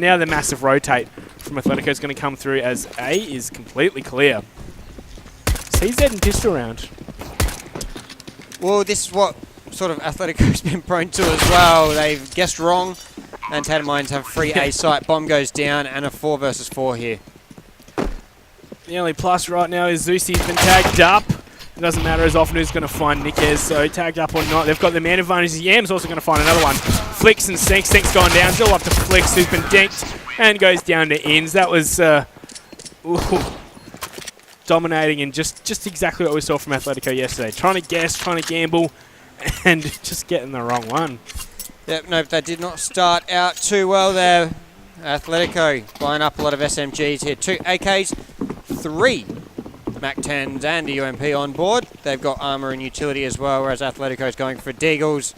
Now the massive rotate from Athletico is going to come through as A is completely clear. CZ and pistol round. Well, this is what sort of Athletico's been prone to as well. They've guessed wrong, and Tainted Minds have free A site. Bomb goes down, and a 4 versus 4 here. The only plus right now is Zusi's been tagged up. It doesn't matter as often who's going to find Nickez, so tagged up or not. They've got the man advantage. Yam's also going to find another one. Flicks and Sinks. Sinks gone down. Still up to Flicks, who's been dinked and goes down to Ins. That was dominating and just exactly what we saw from Athletico yesterday. Trying to guess, trying to gamble, and just getting the wrong one. Yep, nope, that did not start out too well there. Atletico buying up a lot of SMGs here. 2 AKs, 3 MAC-10s and a UMP on board. They've got armor and utility as well, whereas Atletico's going for Deagles.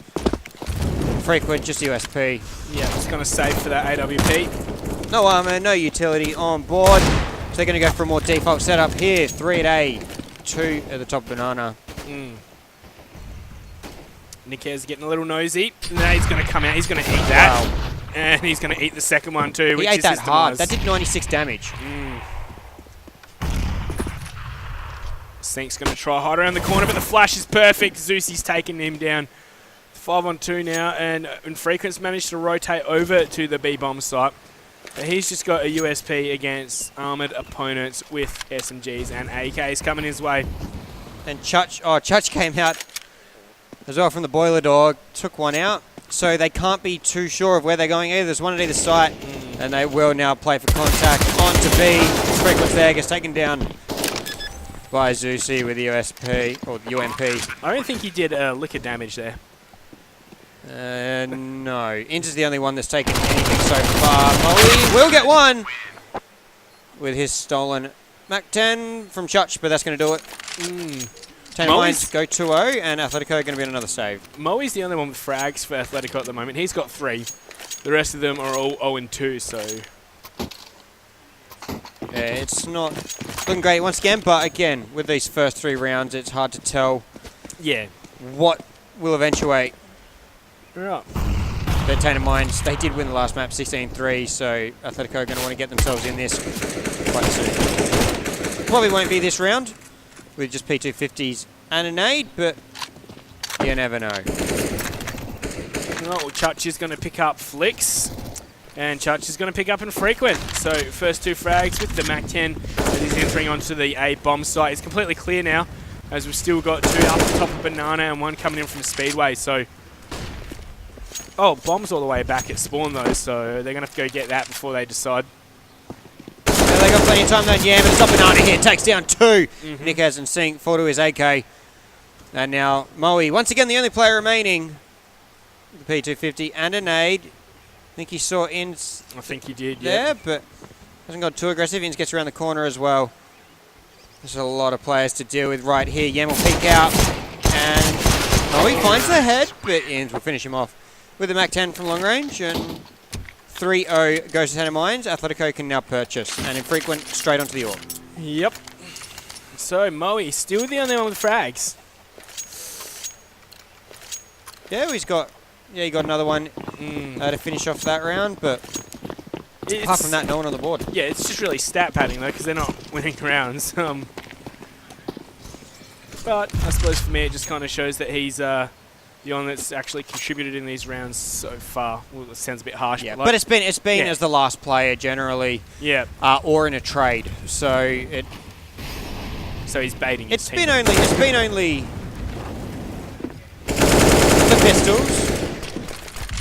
Frequent, just USP. Yeah, just going to save for that AWP. No armor, no utility on board. So they're going to go for a more default setup here. 3 at A, 2 at the top banana. Nickez getting a little nosy. Now he's going to come out. He's going to eat that. Wow. And he's going to eat the second one too. He ate that hard. That did 96 damage. Sink's going to try hard around the corner, but the flash is perfect. Zusi's taking him down. 5-on-2 now, and Infrequent's managed to rotate over to the B-bomb site. But he's just got a USP against armoured opponents with SMGs and AKs coming his way. And Chutch came out as well from the boiler door, took one out. So they can't be too sure of where they're going either. There's one at either site, and they will now play for contact. On to B. Frequent's there, gets taken down by Zusi with the USP, or the UMP. I don't think he did a lick of damage there. No. Int is the only one that's taken anything so far. Molly will get one with his stolen MAC-10 from Chutch, but that's going to do it. Tainted Minds go 2-0, and Athletico are going to be on another save. Moe's the only one with frags for Athletico at the moment. He's got 3. The rest of them are all 0-2, so... Yeah, it's not looking great once again, but again, with these first 3 rounds, it's hard to tell what will eventuate. Right. The Tainted Minds, they did win the last map 16-3, so Athletico are going to want to get themselves in this quite soon. Probably won't be this round with just P250s and a nade, but you never know. Well, Chutch is going to pick up Flicks, and Chutch is going to pick up Infrequent. So first 2 frags with the MAC-10 that he's entering onto the A bomb site. It's completely clear now, as we've still got 2 up the top of Banana and 1 coming in from Speedway. So, bomb's all the way back at spawn though, so they're going to have to go get that before they decide. Yeah, they got plenty of time though. Yeah, but it's not Banana here. Takes down 2. Nickez and Sink, 4 to his AK. And now Moe, once again the only player remaining. The P250 and a nade. I think he saw Ins. I think he did, yeah. But hasn't got too aggressive. Ins gets around the corner as well. There's a lot of players to deal with right here. Yam will peek out. And Moe finds the head, but Ins will finish him off with the MAC-10 from long range. And 3-0 goes to Tainted Minds. Atletico can now purchase. And Infrequent straight onto the orb. Yep. So Moe still the only one with frags. Yeah, he got another one to finish off that round, but apart from that, no one on the board. Yeah, it's just really stat padding though, because they're not winning rounds. But I suppose for me, it just kind of shows that he's the one that's actually contributed in these rounds so far. Well, it sounds a bit harsh, yeah, but it's been as the last player generally, or in a trade. So he's baiting. It's been only the pistols.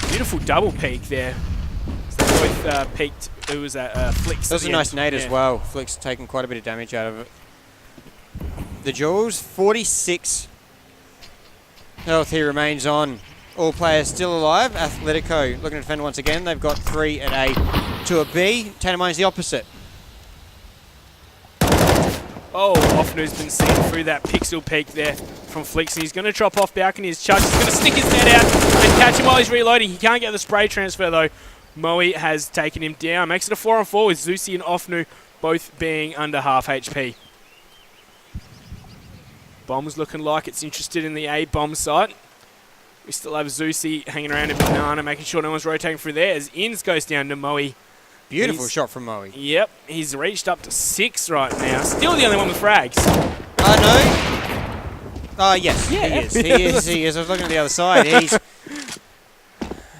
Beautiful double peek there. So they both peeked. It was Flicks. That was a nice nade as well. Flicks taking quite a bit of damage out of it. The Jules, 46 health he remains on. All players still alive. Athletico looking to defend once again. They've got 3 at A to a B. Tainted Minds the opposite. Offner's been seen through that pixel peek there from Flicks, and he's going to drop off balcony. His Chutch is going to stick his net out and catch him while he's reloading. He can't get the spray transfer though. Moe has taken him down. Makes it a 4-on-4 with Zusi and Offnu both being under half HP. Bomb's looking like it's interested in the A bomb site. We still have Zusi hanging around in Banana, making sure no one's rotating through there as Ins goes down to Moe. Beautiful shot from Moe. Yep, he's reached up to 6 right now. Still the only one with frags. No. Yes, Yeah. he is. I was looking at the other side. He's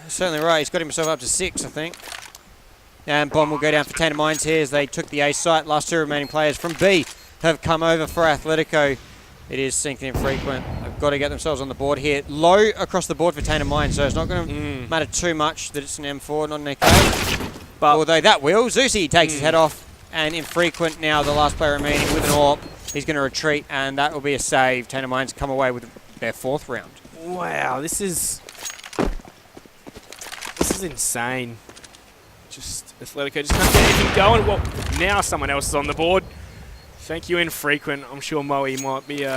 certainly right. He's got himself up to 6, I think. And bomb will go down for Tainted Mines here as they took the A site. Last 2 remaining players from B have come over for Athletico. It is sinking infrequent. They've got to get themselves on the board here. Low across the board for Tainted Mines, so it's not going to matter too much that it's an M4, not an AK. But although that will, Zeusy takes his head off, and infrequent now, the last player remaining with an AWP. He's going to retreat, and that will be a save. Tainted Mines come away with their 4th round. Wow, this is insane. Just Athletico just can't get anything going. Well, now someone else is on the board. Thank you, infrequent. I'm sure Moe might be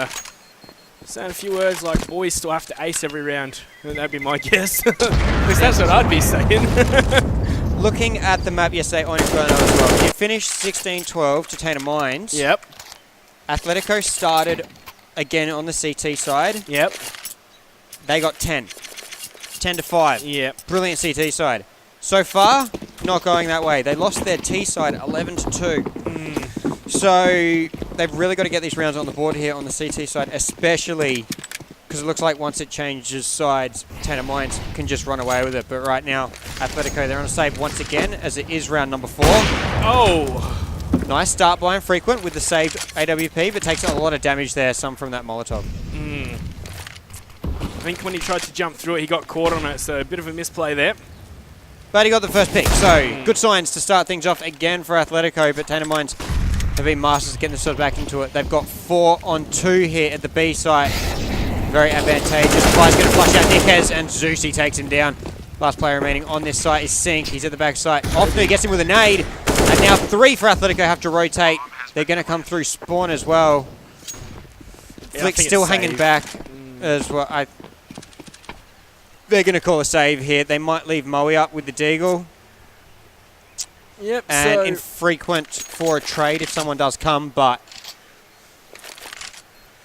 saying a few words like, boys still have to ace every round. That'd be my guess. At least that's what I'd be saying. Looking at the map yesterday on Inferno as well, it finished 16-12 to Tainted Mines. Yep. Atletico started again on the CT side. Yep. They got 10. 10-5. Yep. Brilliant CT side. So far, not going that way. They lost their T side 11-2. So they've really got to get these rounds on the board here on the CT side, especially because it looks like once it changes sides, Tainted Mines can just run away with it. But right now, Athletico, they're on a save once again, as it is round number 4. Oh! Nice start by Infrequent with the saved AWP, but takes a lot of damage there, some from that Molotov. I think when he tried to jump through it, he got caught on it, so a bit of a misplay there. But he got the first pick, so good signs to start things off again for Athletico, but Tainted Mines have been masters of getting themselves back into it. They've got 4-on-2 here at the B site. Very advantageous. Fly's going to flush out Niquez, and Zeusy takes him down. Last player remaining on this site is Sink. He's at the back site. Offner gets him with a nade, and now 3 for Athletico have to rotate. They're going to come through spawn as well. Yeah, Flick's still hanging back as well. They're going to call a save here. They might leave Moe up with the Deagle. Yep, And so infrequent for a trade if someone does come, but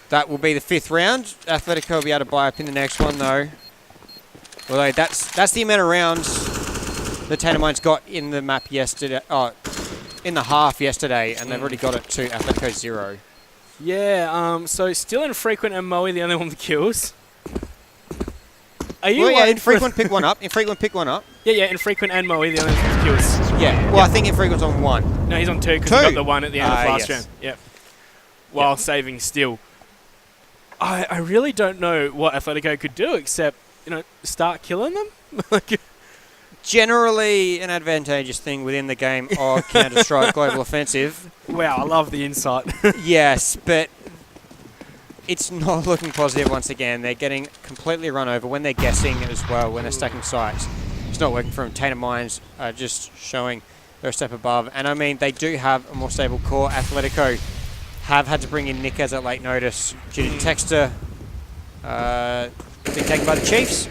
that will be the 5th round. Athletico will be able to buy up in the next one, though. Although that's the amount of rounds the Tainted Mines got in the map yesterday. Oh, in the half yesterday, and they've already got it to Athletico 0. yeah, so still infrequent and Moe the only one with kills. Are you Well, yeah, worried infrequent pick one up. Infrequent pick one up. Yeah, infrequent and Moe the only one with kills. Yeah. Well, I think infrequent's on 1. No, he's on 2 because he got the 1 at the end of last yes. round. Yep. While saving still. I really don't know what Athletico could do except, start killing them. Generally an advantageous thing within the game of Counter-Strike Global Offensive. Wow, I love the insight. Yes, but it's not looking positive once again. They're getting completely run over when they're guessing as well, when they're stacking sites. It's not working for them. Tainted Mines are just showing they're a step above. And I mean, they do have a more stable core. Athletico have had to bring in Niquez at late notice due to Texter being taken by the Chiefs.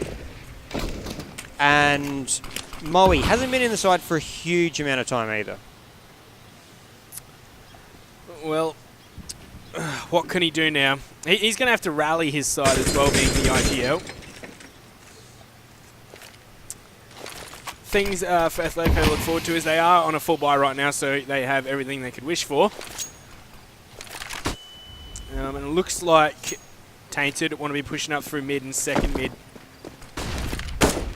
And Moe hasn't been in the side for a huge amount of time either. Well, what can he do now? He's going to have to rally his side as well, being the IGL. Things for Athletico to look forward to is they are on a full buy right now, so they have everything they could wish for. And it looks like Tainted want to be pushing up through mid and second mid.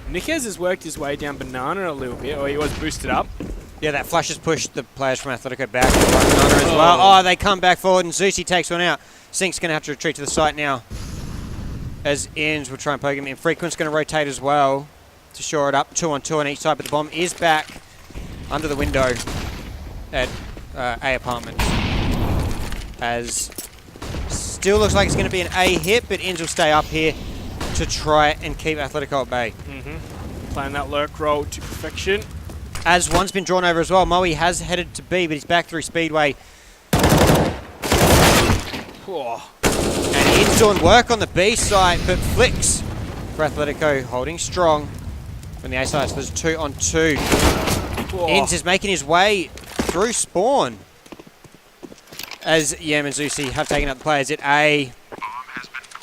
Niquez has worked his way down Banana a little bit, or he was boosted up. Yeah, that flash has pushed the players from Athletico back. Banana as well. Oh, they come back forward, and Zeusy takes one out. Sink's going to have to retreat to the site now, as Inns will try and poke him. Infrequent's going to rotate as well to shore it up. 2-on-2 on each side, but the bomb is back under the window at A apartment. As still looks like it's going to be an A hit, but Inns will stay up here to try and keep Athletico at bay. Playing that lurk roll to perfection. As one's been drawn over as well. Moe has headed to B, but he's back through Speedway. Oh. And Inns doing work on the B side, but Flicks for Athletico holding strong from the A side. So there's 2-on-2. Oh. Inns is making his way through spawn, as Yam and Zeusy have taken up the players at A.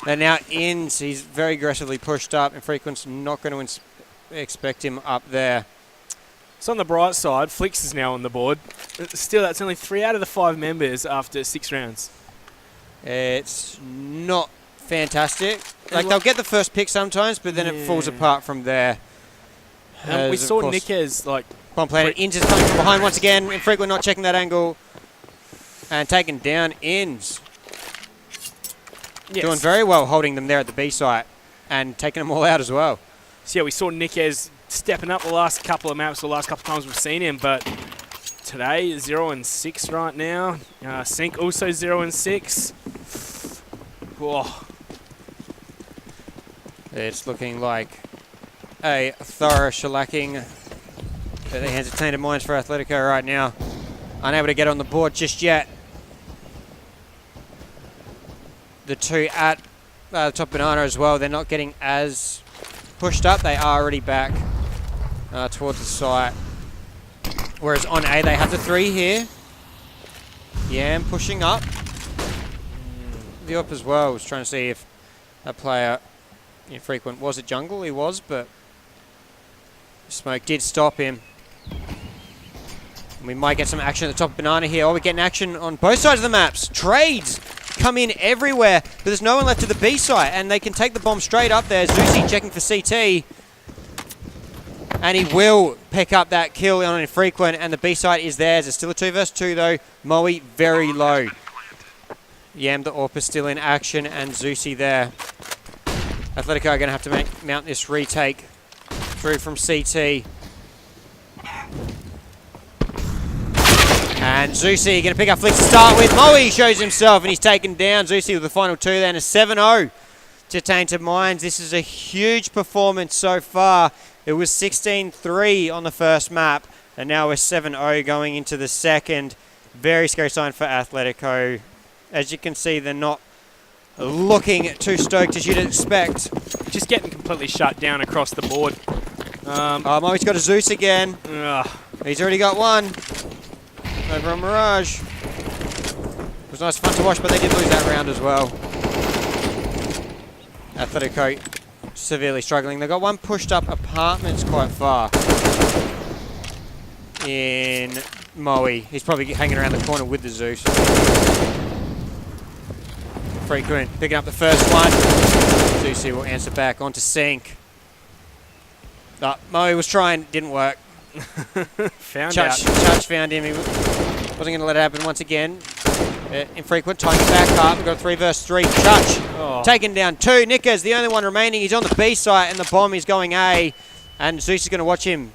And now Inns, he's very aggressively pushed up. Infrequent's not going to expect him up there. So on the bright side, Flix is now on the board. Still, that's only 3 out of the 5 members after 6 rounds. It's not fantastic. Like, they'll get the first pick sometimes, but then it falls apart from there. We saw Nickez, like... Bomb planted. Inns is coming from behind once again. Infrequent not checking that angle. And taken down Inns. Yes. Doing very well holding them there at the B site. And taking them all out as well. So yeah, we saw Nickez stepping up the last couple of maps, the last couple of times we've seen him, but today 0-6 right now. Sync also 0-6. Whoa. It's looking like a thorough shellacking at the hands of Tainted Minds for Athletico right now. Unable to get on the board just yet. The two at the top banana as well, they're not getting as pushed up. They are already back towards the site. Whereas on A, they have the 3 here. Yam pushing up. The up as well. Was trying to see if that player Infrequent was a jungle. He was, but smoke did stop him. And we might get some action at the top of banana here. Oh, we're getting action on both sides of the maps. Trades come in everywhere, but there's no one left to the B site, and they can take the bomb straight up there. Zusi checking for CT. And he will pick up that kill on Infrequent, and the B site is theirs. It's still a 2 versus 2 though. Moe very low. Yam the AWP is still in action, and Zusi there. Athletico are going to have to mount this retake through from CT. And Zusi going to pick up Flix to start with. Moe shows himself, and he's taken down. Zusi with the final 2 then, a 7-0 to Tainted Minds. This is a huge performance so far. It was 16-3 on the first map, and now we're 7-0 going into the second. Very scary sign for Athletico. As you can see, they're not looking too stoked as you'd expect. Just getting completely shut down across the board. Moe's got a Zeus again. He's already got one over on Mirage. It was nice fun to watch, but they did lose that round as well. Athletico severely struggling. They got one pushed up apartments quite far in Moe. He's probably hanging around the corner with the Zeus. Frequent picking up the first one. Zusi will answer back onto Sync. Moe was trying, didn't work. Chutch found him. He wasn't going to let it happen once again. Infrequent, tying it back up. We've got a 3 versus 3. Chutch taken down 2. Nickez, the only one remaining. He's on the B site, and the bomb is going A. And Zeus is going to watch him.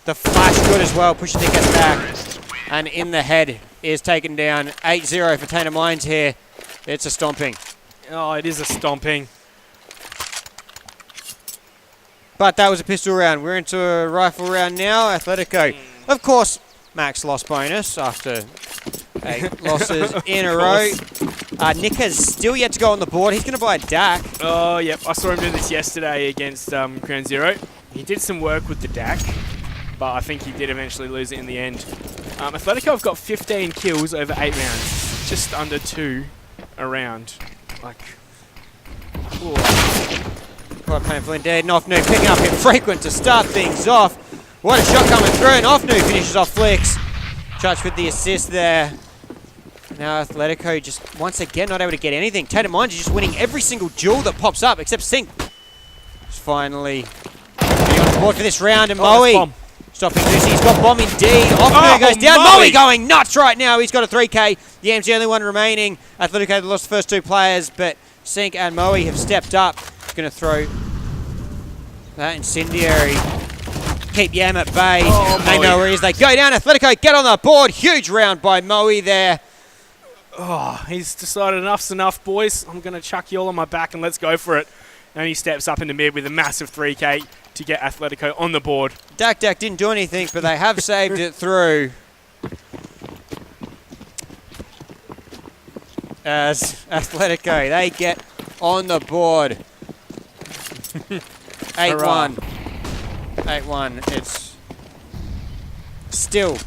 The flash good as well, pushing Nickez back. And in the head is taken down. 8-0 for Tainted Minds here. It's a stomping. Oh, it is a stomping. But that was a pistol round. We're into a rifle round now. Athletico, of course, max loss bonus after 8 losses in a row. Nickez still yet to go on the board. He's going to buy a DAC. Oh, yep. I saw him do this yesterday against Ground Zero. He did some work with the DAC, but I think he did eventually lose it in the end. Athletico have got 15 kills over 8 rounds. Just under 2 a round. Like, quite painful indeed. Nofnu picking up Infrequent to start things off. What a shot coming through. And Nofnu finishes off Flix. Chutch with the assist there. Now Athletico just once again not able to get anything. Tainted Minds is just winning every single duel that pops up except Sync. Just finally getting on the board for this round. And Moe stopping Zusi. He's got bomb indeed. Nofnu goes down. Moe going nuts right now. He's got a 3K. Yam's the only one remaining. Athletico lost the first 2 players, but Sync and Moe have stepped up. Going to throw that incendiary. Keep Yam at bay. They know where he is. They go down. Athletico get on the board. Huge round by Moe there. Oh, he's decided enough's enough, boys. I'm going to chuck you all on my back and let's go for it. And he steps up into mid with a massive 3K to get Athletico on the board. Dak didn't do anything, but they have saved it through. As Athletico, they get on the board. 8-1. 8-1. It's still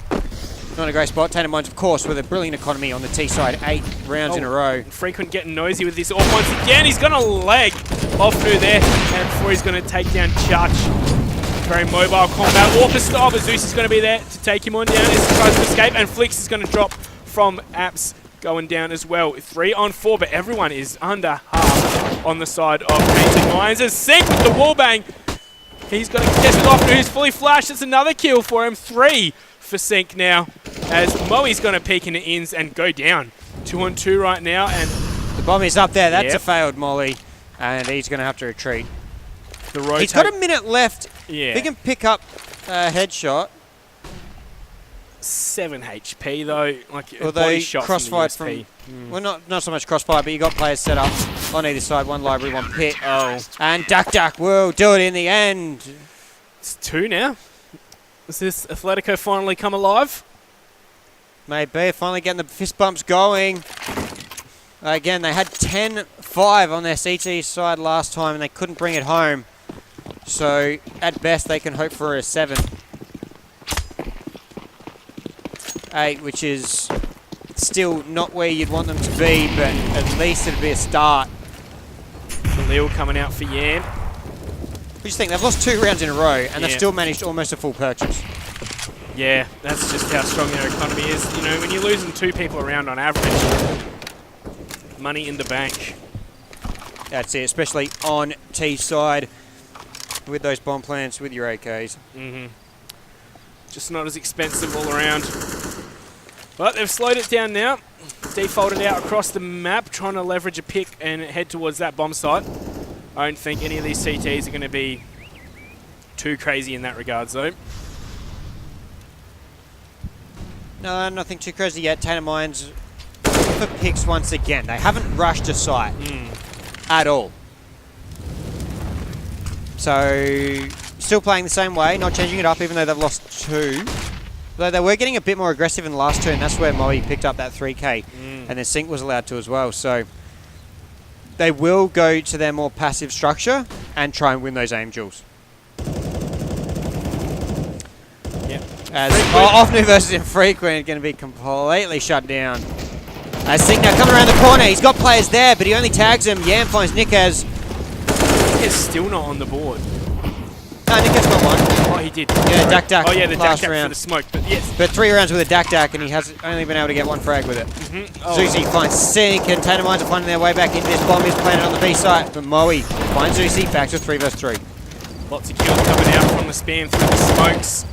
not a great spot. Tainted Minds, of course, with a brilliant economy on the T side. 8 rounds in a row. Frequent getting nosy with this AWP once again. He's going to leg off through there. And before he's going to take down Chutch. Very mobile combat. Walker style, but Zeus is going to be there to take him on down as he tries to escape, and Flix is going to drop from Apps going down as well. 3 on 4, but everyone is under half on the side of Tainted Minds. As Sync with the wallbang. He's got to contest it off, who's fully flashed. It's another kill for him. 3 for Sync now, as Moe's going to peek into ins and go down. 2 on 2 right now, and the bomb is up there. That's a failed molly, and he's going to have to retreat. He's got a minute left. Yeah. If he can pick up a headshot. 7 HP though, like although body shot crossfire from the USP. well, not so much crossfire, but you got players set up on either side. One library, one pit. Oh. And Duck will do it in the end. It's 2 now. Does this Athletico finally come alive? Maybe. Finally getting the fist bumps going. Again, they had 10-5 on their CT side last time, and they couldn't bring it home. So, at best, they can hope for a 7. 8, which is still not where you'd want them to be, but at least it'd be a start. Khalil coming out for Yan. What do you think? They've lost 2 rounds in a row, and they've still managed almost a full purchase. Yeah, that's just how strong their economy is. You know, when you're losing 2 people around on average, money in the bank. That's it, especially on T side with those bomb plants with your AKs. Just not as expensive all around. But they've slowed it down now. Defaulted out across the map, trying to leverage a pick and head towards that bomb site. I don't think any of these CTs are going to be too crazy in that regards, though. No, nothing too crazy yet. Tainted Minds for picks once again. They haven't rushed a site at all. So, still playing the same way, not changing it up, even though they've lost 2. Though they were getting a bit more aggressive in the last turn. That's where Moe picked up that 3k, and then Sync was allowed to as well. So, they will go to their more passive structure and try and win those aim duels. As Offnu versus Infrequent going to be completely shut down. As Sync now coming around the corner, he's got players there, but he only tags him. Yam finds Nikaz. Nikaz still not on the board. No, Nikaz got one. Oh, he did. Yeah, Dak. Oh, yeah, the Dak round for the smoke, but yes. But 3 rounds with a Dak, and he has only been able to get 1 frag with it. Zuzi finds Sync, and Tainted Minds are finding their way back into this. Bomb is planted on the B site, but Moe finds Zuzi back to 3 vs 3. Lots of kills coming out from the spam through the smokes.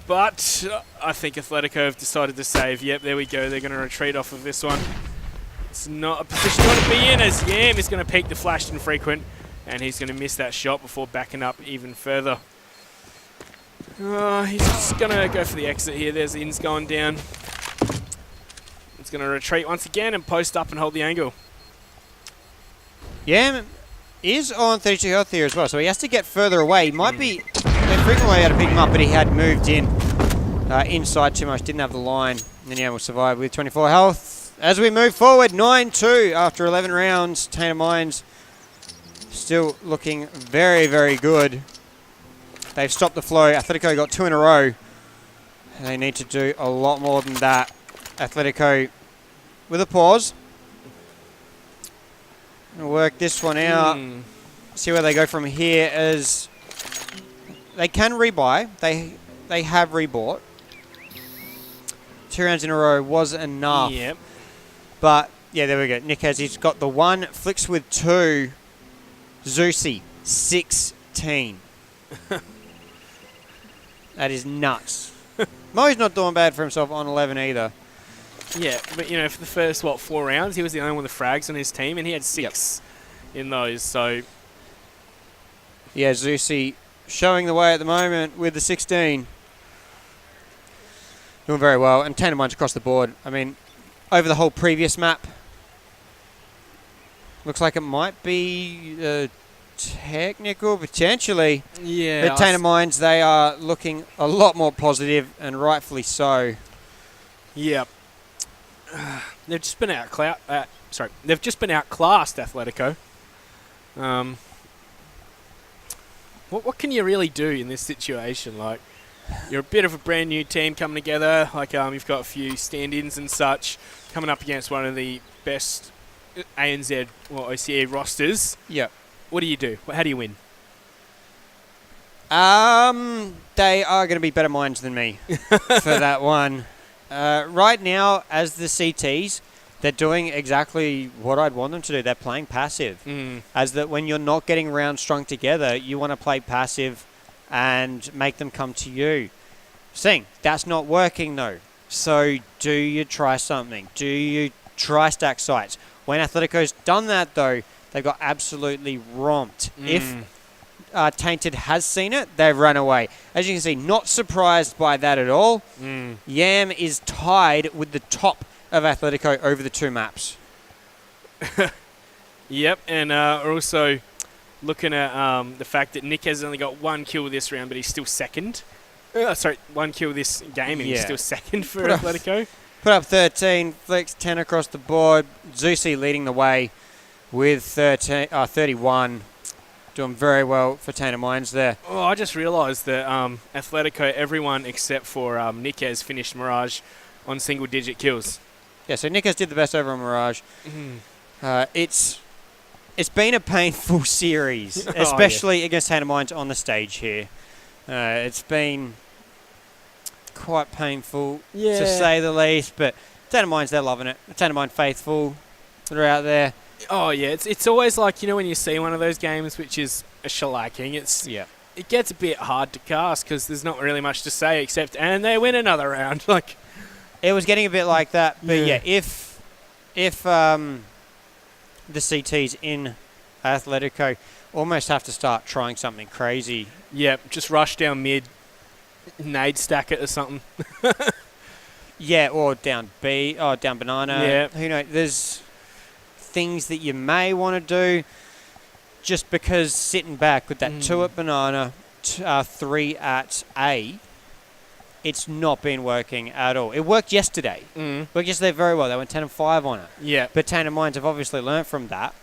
But I think Athletico have decided to save. Yep, there we go. They're going to retreat off of this one. It's not a position you want to be in, as Yam is going to peek the flash infrequent, and he's going to miss that shot before backing up even further. He's just going to go for the exit here. There's Ins going down. It's going to retreat once again and post up and hold the angle. Yam is on 32 health here as well, so he has to get further away. He might be a frequent way out to pick him up, but he had moved in inside too much, didn't have the line, and then Yam will survive with 24 health. As we move forward, 9-2 after 11 rounds. Tainted Minds still looking very, very good. They've stopped the flow. Athletico got 2 in a row. They need to do a lot more than that. Athletico with a pause. Gonna work this one out. See where they go from here. As they can rebuy. They have rebought. 2 rounds in a row was enough. Yep. But yeah, there we go. Nikaz, he's got the 1. Flicks with 2. Zusi 16. That is nuts. Moe's not doing bad for himself on 11 either. Yeah, but you know, for the first 4 rounds, he was the only one with the frags on his team, and he had 6 in those. So yeah, Zusi showing the way at the moment with the 16. Doing very well, and Tainted Minds across the board. I mean, over the whole previous map, looks like it might be technical, potentially. Yeah. But Tainted Minds, they are looking a lot more positive, and rightfully so. Yep. They've just been they've just been outclassed, Athletico. What can you really do in this situation? Like, you're a bit of a brand new team coming together. Like, you've got a few stand-ins and such coming up against one of the best ANZ or OCE rosters. Yep. What do you do? How do you win? They are going to be better minds than me for that one. Right now, as the CTs, they're doing exactly what I'd want them to do. They're playing passive. As that when you're not getting rounds strung together, you want to play passive and make them come to you. That's not working though. So do you try something? Do you try stack sites? When Atletico's done that though, they got absolutely romped. If Tainted has seen it, they've run away. As you can see, not surprised by that at all. Yam is tied with the top of Athletico over the 2 maps. Yep, and we're also looking at the fact that Nick has only got 1 kill this round, but he's still second. 1 kill this game, and he's still second for Athletico. Put up 13, Flex 10 across the board. Zusi leading the way with 31. Doing very well for Tainted Minds there. Oh, I just realised that Athletico, everyone except for Nick has finished Mirage on single-digit kills. Yeah, so Nickers did the best over on Mirage. It's been a painful series, especially against Tainted Minds on the stage here. It's been quite painful, to say the least, but Tainted Minds, they're loving it. Tainted Mind faithful, they're out there. Oh, yeah, it's always like, when you see one of those games which is a shellacking, it gets a bit hard to cast because there's not really much to say except, and they win another round. It was getting a bit like that, but if the CTs in Athletico almost have to start trying something crazy. Yep, just rush down mid, nade stack it or something. Or down B, or down banana. Yeah. Who knows? There's things that you may want to do just because sitting back with that 2 at banana, 3 at A, it's not been working at all. It worked yesterday. Worked yesterday very well. They went 10 and 5 on it. Yeah. But Tainted Minds have obviously learned from that.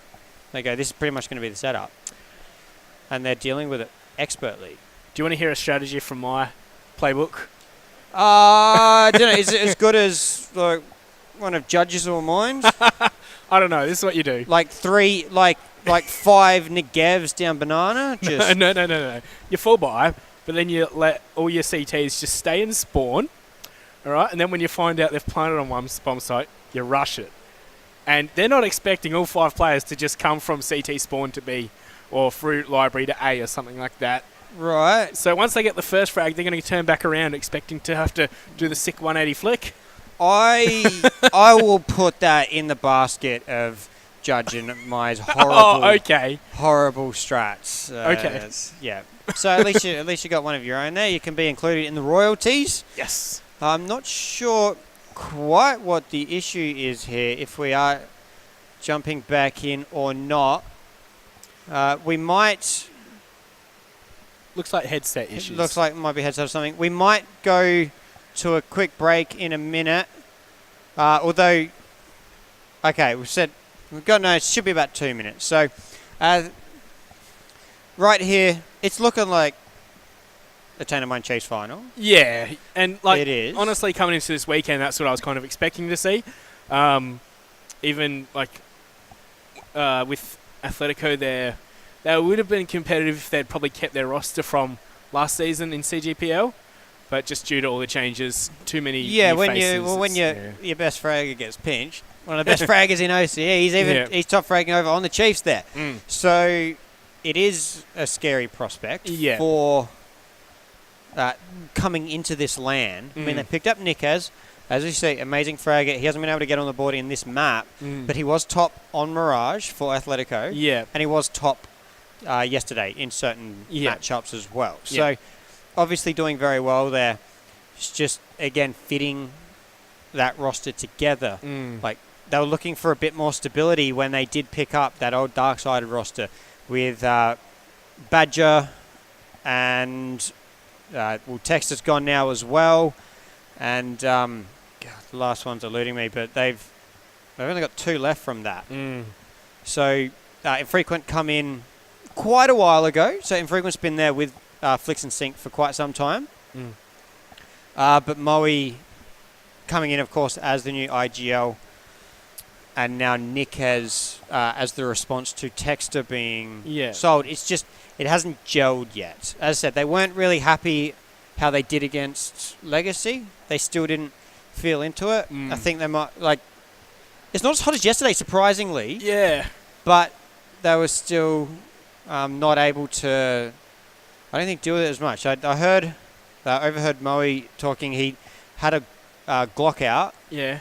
They go, this is pretty much going to be the setup. And they're dealing with it expertly. Do you want to hear a strategy from my playbook? I don't know. Is it as good as one of Judge's or mine's? I don't know. This is what you do. Like 5 Negevs down banana? Just No. You full buy, but then you let all your CTs just stay and spawn, all right? And then when you find out they've planted on one bomb site, you rush it. And they're not expecting all 5 players to just come from CT spawn to B or fruit library to A or something like that. Right. So once they get the first frag, they're going to turn back around expecting to have to do the sick 180 flick. I will put that in the basket of Judge and my horrible strats. Okay. Yeah. So at least you got one of your own there. You can be included in the royalties. Yes. I'm not sure quite what the issue is here, if we are jumping back in or not. We might... Looks like headset issues. It looks like it might be headset or something. We might go to a quick break in a minute. Although, okay, it should be about 2 minutes. So, right here, it's looking like a Tainted Mind Chase final. Yeah, and it is. Honestly, coming into this weekend, that's what I was kind of expecting to see. Even with Athletico, they would have been competitive if they'd probably kept their roster from last season in CGPL. But just due to all the changes, too many new faces. When your best fragger gets pinched, one of the best fraggers in OCE, he's top fragging over on the Chiefs there. So it is a scary prospect for coming into this LAN. I mean, they picked up Nikaz, as you see, amazing fragger. He hasn't been able to get on the board in this map, but he was top on Mirage for Athletico, and he was top yesterday in certain matchups as well. So obviously doing very well there. It's just, again, fitting that roster together. Like, they were looking for a bit more stability when they did pick up that old dark-sided roster with Badger and Texter's gone now as well. And the last one's eluding me, but they've only got 2 left from that. So Infrequent come in quite a while ago. So Infrequent's been there with Flix and Sync for quite some time. But Moe coming in, of course, as the new IGL. and now Nick has, as the response to Texter being Yeah. sold, it's just, it hasn't gelled yet. As I said, they weren't really happy how they did against Legacy. They still didn't feel into it. I think they might, like, it's not as hot as yesterday, surprisingly, Yeah. but they were still not able to, I don't think, deal with it as much. I overheard Moe talking. He had a Glock out. Yeah.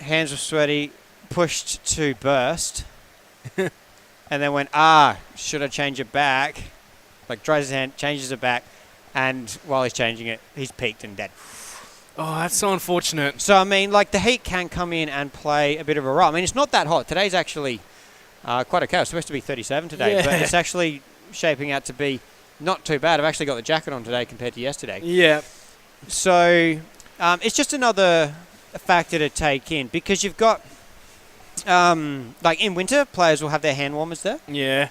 Hands were sweaty, pushed to burst, and then went, should I change it back? Like, dries his hand, changes it back, and while he's changing it, he's peaked and dead. Oh, that's so unfortunate. So, I mean, like, the heat can come in and play a bit of a role. I mean, it's not that hot. Today's actually quite okay. It's supposed to be 37 today, Yeah. but it's actually shaping out to be not too bad. I've actually got the jacket on today compared to yesterday. Yeah. So, it's just another factor to take in, because you've got, like, in winter, players will have their hand warmers there. Yeah.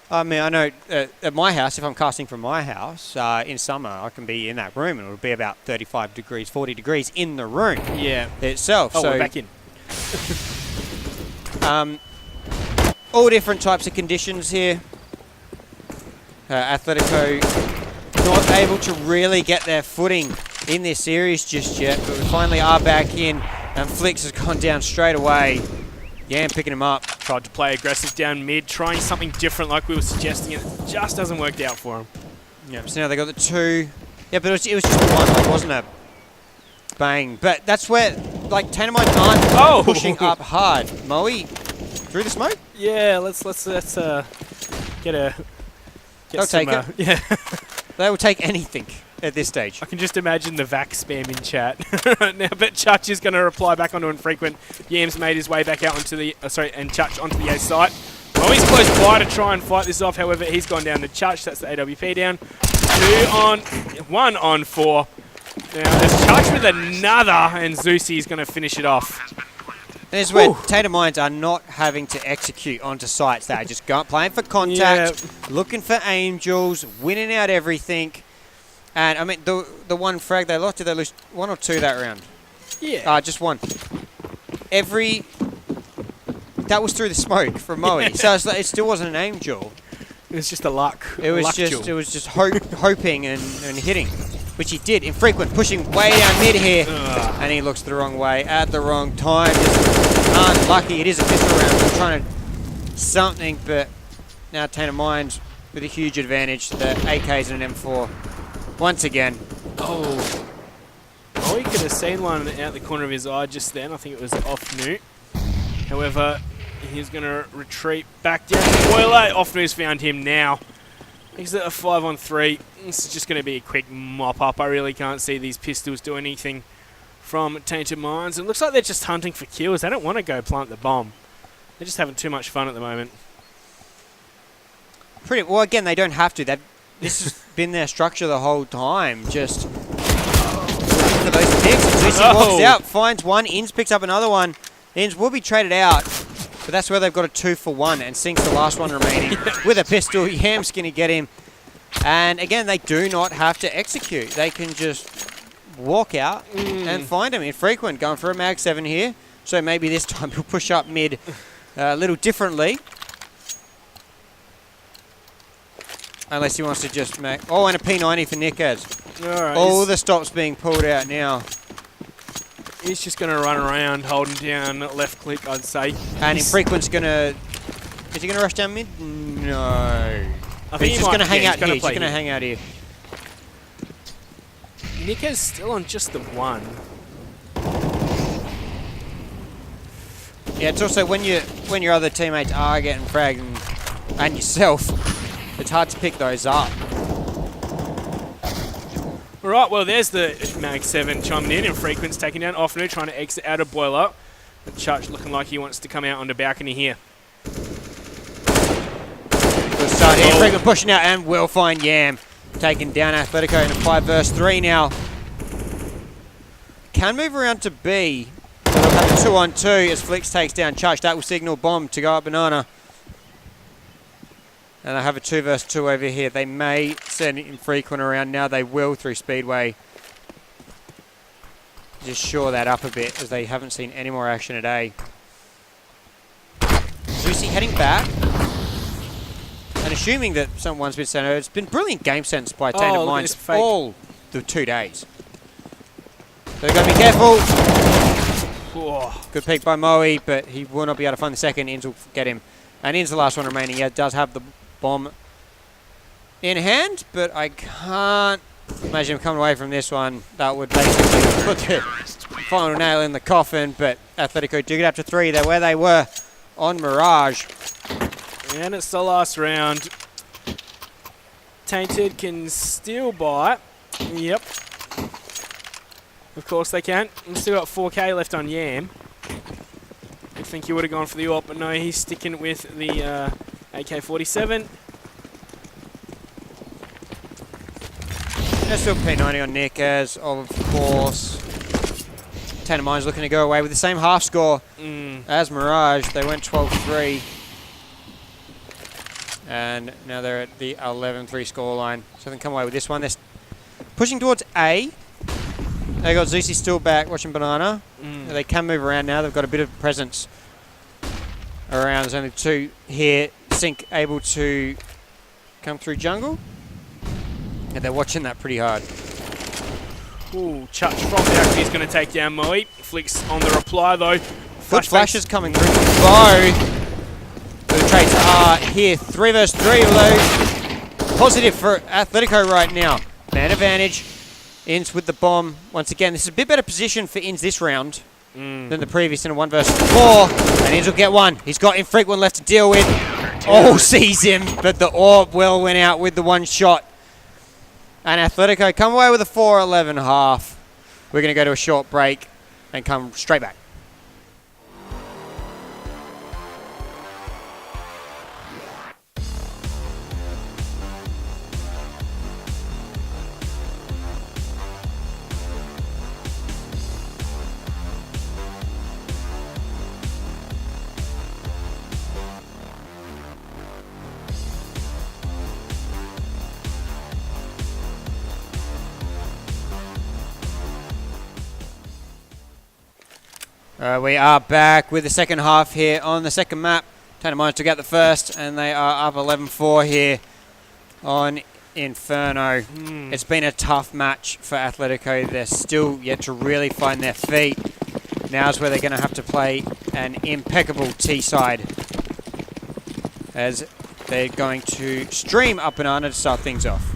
I mean, I know at my house, if I'm casting from my house, in summer, I can be in that room and it'll be about 35 degrees, 40 degrees in the room Yeah. itself. Oh, so we're back in. all different types of conditions here. Athletico not able to really get their footing in this series just yet, but we finally are back in, and Flix has gone down straight away. Yam picking him up. Tried to play aggressive down mid, trying something different like we were suggesting. It just hasn't worked out for him. Yep, so now they got the 2. Yeah, but it was just one. Like, it wasn't a bang. But that's where, like, Tainted aren't pushing up hard. Moe, through the smoke? Yeah, let's get They'll some, take it. Yeah. They will take anything at this stage. I can just imagine the vac spam in chat right now, but Chutch is going to reply back onto Infrequent. Yam's made his way back out onto the, and Chutch onto the A site. Well, he's close by to try and fight this off, however, he's gone down to Chutch. That's the AWP down. 1 on 4. Now, there's Chutch with another, and Zeusy is going to finish it off. This is where Tainted are not having to execute onto sites. They're just playing for contact, looking for angels, winning out everything. And, I mean, the one frag they lost, did they lose 1 or 2 that round? Yeah. Just 1. That was through the smoke from Moe. So it still wasn't an angel. It was just a luck. It was just hoping and hitting, which he did. Infrequent, pushing way down mid here, and he looks the wrong way at the wrong time. Just unlucky. It is a pistol round. They're trying to something, but now Tainted with a huge advantage. The AKs and an M4 once again. Oh, he could have seen one out the corner of his eye just then. I think it was off Newt. However, he's going to retreat back down. Boiler, Off-New's found him now. He's at a 5-on-3. This is just going to be a quick mop-up. I really can't see these pistols do anything from Tainted Minds. It looks like they're just hunting for kills. They don't want to go plant the bomb. They're just having too much fun at the moment. Well, again, they don't have to. This has been their structure the whole time. Just looking for those picks. Zusi walks out, finds one. Inns picks up another one. Inns will be traded out, but that's where they've got a 2-for-1 and sinks the last one remaining with a pistol. Yam's going to get him. And again, they do not have to execute. They can just walk out and find him. Infrequent going for a mag 7 here. So maybe this time he'll push up mid a little differently. Unless he wants to just make... Oh, and a P90 for Nickaz. Alright, all the stops being pulled out now. He's just going to run around, holding down left click, I'd say. And Infrequent's going to... Is he going to rush down mid? No. I think he's just going to hang out here. He's going to hang out here. Nickaz still on just the 1. Yeah, it's also when your other teammates are getting fragged and yourself, it's hard to pick those up. Alright, well, there's the Mag 7 chiming in. Infrequent's taking down Offnu, trying to exit out of Boiler. And Chutch looking like he wants to come out on the balcony here. Good start here. Infrequent pushing out and will find Yam. Taking down Athletico in a 5-versus-3 now. Can move around to B. They'll have a 2-on-2 as Flix takes down Chutch. That will signal bomb to go up Banana. And I have a 2-versus-2 over here. They may send Infrequent around now. They will through Speedway. just shore that up a bit as they haven't seen any more action today. Zusi heading back. And assuming that someone's been sent over, it's been brilliant game sense by Tainted Minds all the 2 days. So they've got to be careful. Oh. Good peek by Moe, but he will not be able to find the second. Inns will get him. And Inns the last one remaining. He does have the bomb in hand, but I can't imagine him coming away from this one. That would basically put the final nail in the coffin, but Athletico do get up to 3. They're where they were on Mirage. And it's the last round. Tainted can still buy. Yep. Of course they can. We've still got 4K left on Yam. I think he would have gone for the AWP, but no, he's sticking with the AK-47. There's still P90 on Nick, as of course Tainted Minds looking to go away with the same half score as Mirage. They went 12-3. And now they're at the 11-3 scoreline. So they can come away with this one. They're pushing towards A. They got Zusi still back watching Banana. They can move around now. They've got a bit of presence around. There's only 2 here. Sync able to come through jungle. And they're watching that pretty hard. Ooh, Chutch from there. He's going to take down Moe. Flicks on the reply though. Good flashes coming through from Bo. The traits are here. 3 versus 3 low. Positive for Athletico right now. Man advantage. Inns with the bomb. Once again, this is a bit better position for Inns this round than the previous in a 1 versus 4. And Inns will get one. He's got infrequent left to deal with. Oh, sees him. But the AWP will win out with the 1 shot. And Athletico come away with a 4-11 half. We're going to go to a short break and come straight back. We are back with the second half here on the second map. Tainted Minds took out the first, and they are up 11-4 here on Inferno. It's been a tough match for Athletico. They're still yet to really find their feet. Now's where they're going to have to play an impeccable T-side, as they're going to stream up Banana to start things off.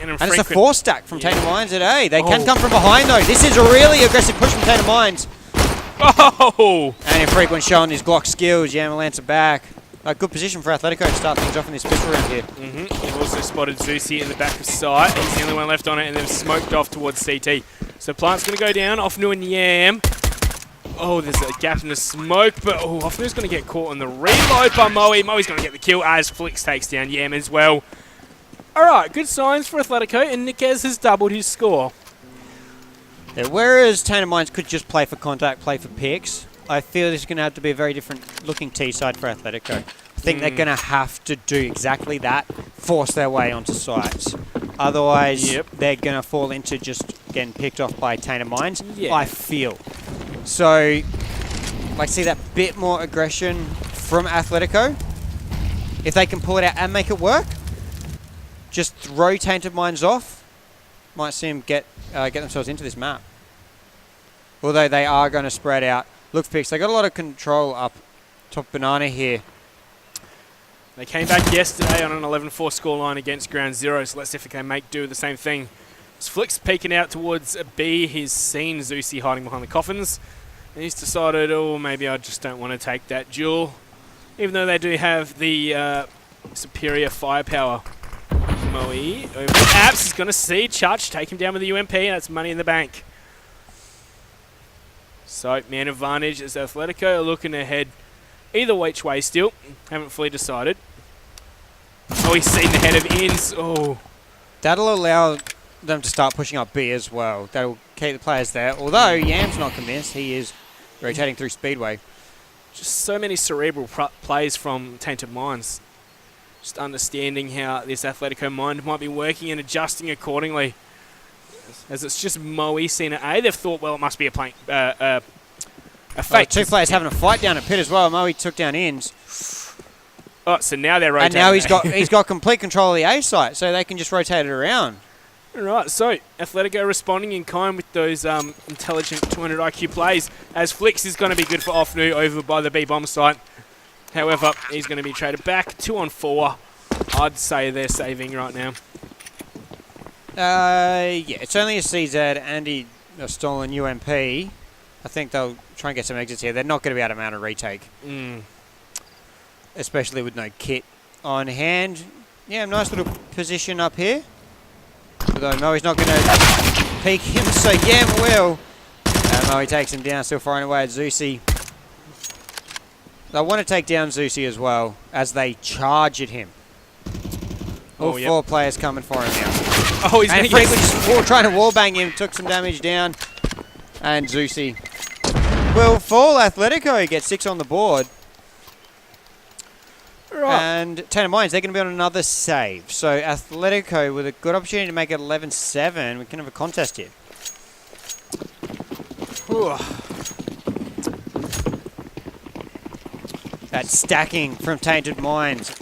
And it's a 4-stack from Tainted Minds at A. They can come from behind, though. This is a really aggressive push from Tainted Minds. Oh! And infrequent showing his Glock skills. Yamalance back. A good position for Athletico to start things off in this pistol round here. They've also spotted Zusi in the back of sight. He's the only one left on it, and they've smoked off towards CT. So Plant's going to go down. Offnu and Yam. Oh, there's a gap in the smoke, but Offnu's going to get caught on the reload by Moe. Moe's going to get the kill as Flix takes down Yam as well. Alright, good signs for Athletico, and Niquez has doubled his score. Yeah, whereas Tainted Minds could just play for contact, play for picks, I feel this is going to have to be a very different looking T-side for Athletico. I think they're going to have to do exactly that, force their way onto sites. Otherwise, they're going to fall into just getting picked off by Tainted Minds, I feel. So, I see that bit more aggression from Athletico. If they can pull it out and make it work, just throw Tainted Minds off, might see them get themselves into this map. Although they are going to spread out. Look, picks. They got a lot of control up top Banana here. They came back yesterday on an 11-4 scoreline against Ground Zero, so let's see if they can make do with the same thing. As Flick's peeking out towards B, he's seen Zusi hiding behind the coffins, and he's decided, oh, maybe I just don't want to take that duel, even though they do have the superior firepower. Moe over the apps. He's going to see Chutch take him down with the UMP, and that's money in the bank. So, man advantage as Athletico are looking ahead either which way still. Haven't fully decided. Oh, he's seen the head of Inns. Oh. That'll allow them to start pushing up B as well. That'll keep the players there. Although Yam's not convinced, he is rotating through Speedway. Just so many cerebral plays from Tainted Minds. Just understanding how this Athletico mind might be working and adjusting accordingly. as it's just Moe seen at A. They've thought, well, it must be a Oh, fake. two players having a fight down at pit as well. Moe took down Inns. Oh, so now they're rotating. And now he's got complete control of the A site, so they can just rotate it around. Right, so Athletico responding in kind with those intelligent 200 IQ plays, as Flicks is going to be good for Offnu over by the B-bomb site. However, he's going to be traded back 2-on-4. I'd say they're saving right now. Yeah, it's only a CZ and a stolen UMP. I think they'll try and get some exits here. They're not going to be able to mount a retake. Especially with no kit on hand. Yeah, nice little position up here. Although Moe's not going to peek him, so Yam will. Moe takes him down, still firing away at Zusi. They want to take down Zusi as well, as they charge at him. All four players coming for him now. Oh, he's and Franklin just trying to wallbang him, took some damage down. And Zusi will fall. Athletico gets 6 on the board. Right. And Tainted Mines, they're going to be on another save. So Athletico with a good opportunity to make it 11-7. We can have a contest here. That stacking from Tainted Mines.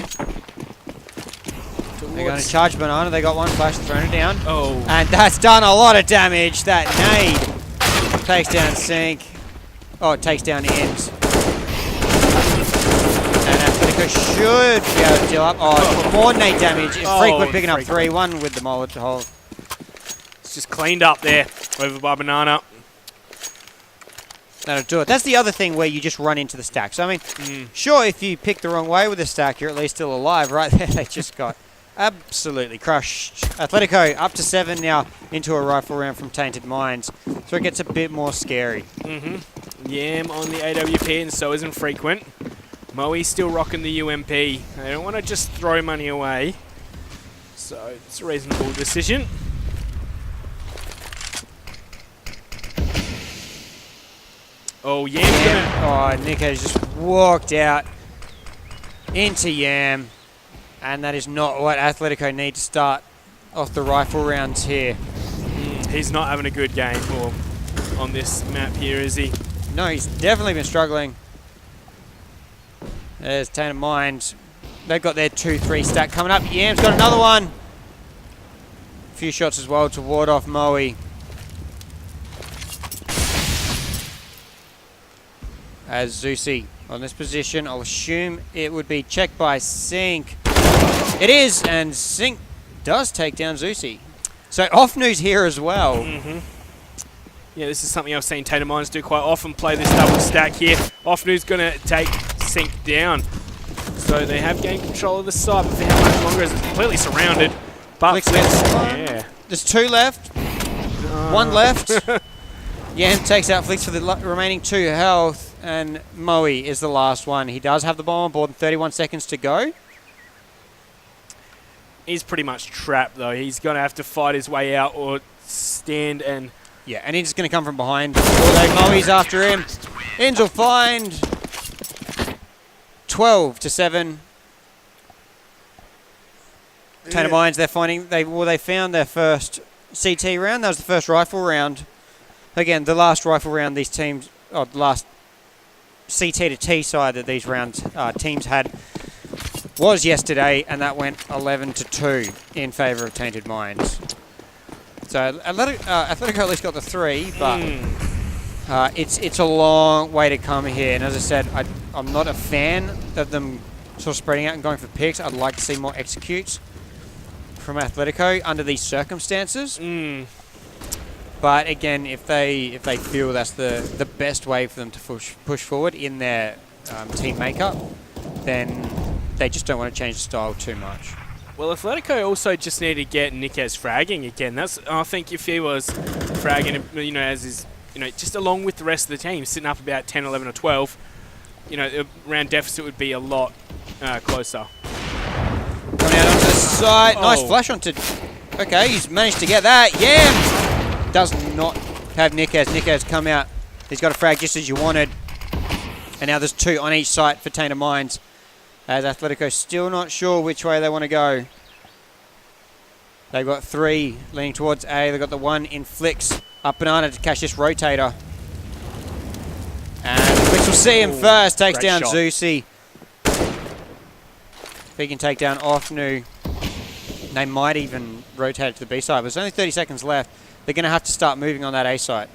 They're going to charge Banana. They got one flash, thrown it down. Oh. And that's done a lot of damage. That nade takes down Sink. Oh, it takes down Ends. And Athletico should be able to deal up. Oh, more nade damage. Frequent picking up 3-1 with the Molotov. It's just cleaned up there over by Banana. That'll do it. That's the other thing where you just run into the stack. So, I mean, sure, if you pick the wrong way with the stack, you're at least still alive. Right there, they just got absolutely crushed. Athletico up to 7 now into a rifle round from Tainted Mines. So it gets a bit more scary. Yam on the AWP, and so is Infrequent. Moe's still rocking the UMP. They don't want to just throw money away. So it's a reasonable decision. Oh, Yam's gonna... Oh, Nick has just walked out into Yam. And that is not what Athletico need to start off the rifle rounds here. He's not having a good game on this map here, is he? No, he's definitely been struggling. There's Tainted Mines. They've got their 2-3 stack coming up. Yam's got another one. A few shots as well to ward off Moe. As Zusi on this position, I'll assume it would be checked by Sink. It is, and Sink does take down Zusi. So Offnu's here as well. Yeah, this is something I've seen Tainted Mines do quite often, play this double stack here. Offnu's going to take Sink down. So they have gained control of the side, but for how much longer as it's completely surrounded. But yeah. There's 2 left. 1 left. Yam takes out Flicks for the remaining 2 health, and Moe is the last one. He does have the bomb on board and 31 seconds to go. He's pretty much trapped, though. He's going to have to fight his way out or stand and... Yeah, and he's going to come from behind. Although Moe's after him. Ends will find 12-7. Tainted Mines, they're finding... They found their first CT round. That was the first rifle round. Again, the last rifle round these teams... Oh, the last CT to T side that these teams had was yesterday, and that went 11-2 in favour of Tainted Mines. So Athletico at least got the 3, but it's a long way to come here. And as I said, I'm not a fan of them sort of spreading out and going for picks. I'd like to see more executes from Athletico under these circumstances. But again, if they feel that's the best way for them to push forward in their team makeup, then they just don't want to change the style too much. Well, Athletico also just need to get Nikes fragging again. I think if he was fragging, as his, just along with the rest of the team, sitting up about 10, 11, or 12, the round deficit would be a lot closer. Coming out onto the side, nice flash onto. Okay, he's managed to get that. Yam does not have Nikes. Nikes come out. He's got a frag just as you wanted, and now there's 2 on each site for Tainted Mines. As Athletico still not sure which way they want to go. They've got 3 leaning towards A. They've got the 1 in Flicks. Up Banana to catch this rotator. And Flicks will see him first. Takes down shot. Zeusy. If he can take down Ofnu, they might even rotate it to the B side. But there's only 30 seconds left. They're going to have to start moving on that A site.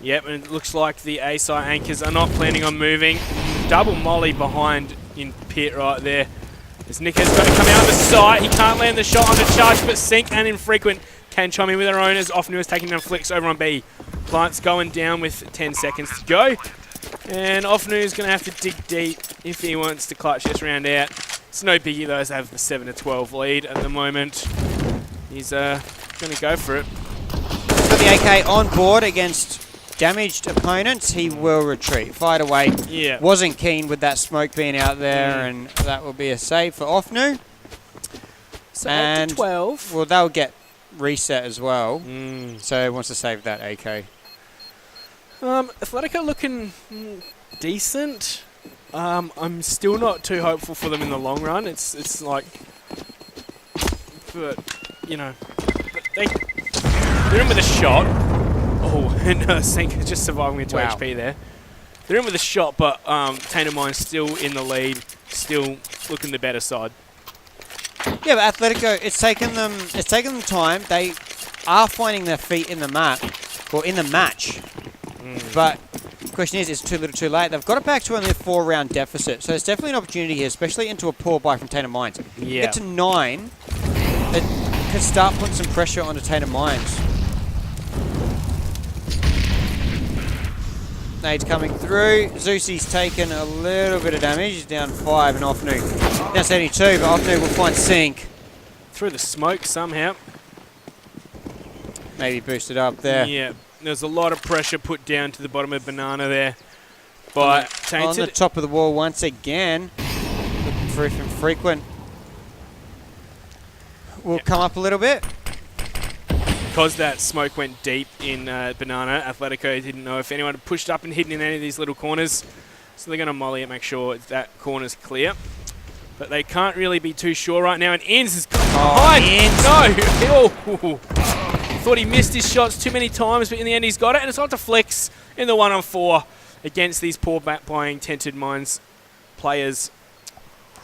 Yep, and it looks like the A site anchors are not planning on moving. Double molly behind in pit right there. As Nick has got to come out of the site. He can't land the shot on the charge, but Sync and Infrequent can chime in with their own as Ofnu is taking down Flicks over on B. Plant's going down with 10 seconds to go. And Ofnu is going to have to dig deep if he wants to clutch this round out. It's no biggie though, as they have the 7-12 lead at the moment. He's going to go for it. He's got the AK on board against damaged opponents. He will retreat. Fight away. Yeah. Wasn't keen with that smoke being out there, and that will be a save for Ofnu. So and 12. Well, they'll get reset as well. Mm. So he wants to save that AK. Athletico looking decent. I'm still not too hopeful for them in the long run. It's like, but you know, they're in with a shot. Oh, and Sync is just surviving with 2 HP there. They're in with a shot, but Tainted Mind's still in the lead, still looking the better side. Yeah, but Athletico, it's taken them time. They are finding their feet in the map, or in the match. But the question is too little too late. They've got it back to only a 4-round deficit, so there's definitely an opportunity here, especially into a poor buy from Tainted Minds. Yeah. Get to 9, it could start putting some pressure onto Tainted Minds. Nade's coming through. Zeusy's taken a little bit of damage. He's down 5 and Ofnu down 72, but Ofnu will find Sync. Through the smoke somehow. Maybe boosted up there. Yeah, there's a lot of pressure put down to the bottom of Banana there. But Tainted. On the top of the wall once again. Looking for Infrequent. Will come up a little bit. Because that smoke went deep in Banana, Athletico didn't know if anyone had pushed up and hidden in any of these little corners. So they're going to molly it, make sure that corner's clear. But they can't really be too sure right now. And Inns is behind. No! Oh. Thought he missed his shots too many times, but in the end he's got it. And it's on to Flex in the 1-on-4 against these poor back-buying Tainted Minds players.